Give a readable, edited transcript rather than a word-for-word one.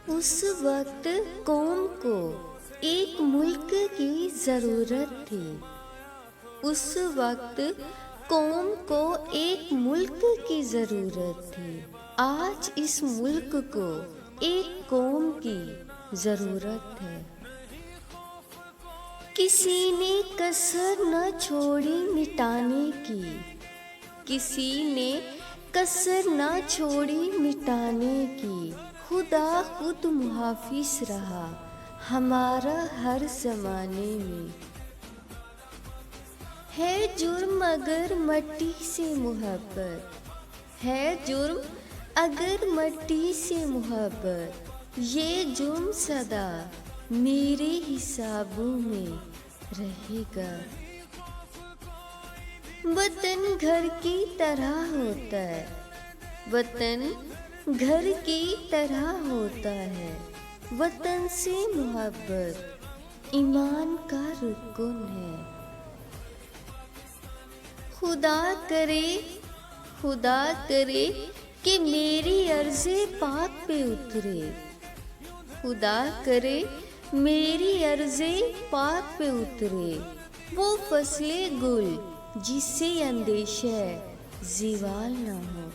اس وقت قوم کو ایک ملک کی ضرورت تھی۔ اس وقت قوم کو ایک ملک کی ضرورت تھی۔ آج اس ملک کو ایک قوم کی ضرورت ہے۔ کسی نے کسر نہ چھوڑی مٹانے کی، کسی نے کسر نہ چھوڑی مٹانے کی۔ خدا خود محافظ رہا ہمارا ہر زمانے میں۔ ہے جرم اگر مٹی سے محبت، ہے جرم اگر مٹی سے محبت، یہ جرم سدا میرے حسابوں میں رہے گا۔ وطن گھر کی طرح ہوتا ہے، وطن گھر کی طرح ہوتا ہے۔ وطن سے محبت ایمان کا رکن ہے۔ خدا کرے، خدا کرے کہ میری عرض پاک پہ اترے، خدا کرے میری عرض پاک پہ اترے۔ وہ فصل گل جس سے اندیشہ زوال نہ ہو۔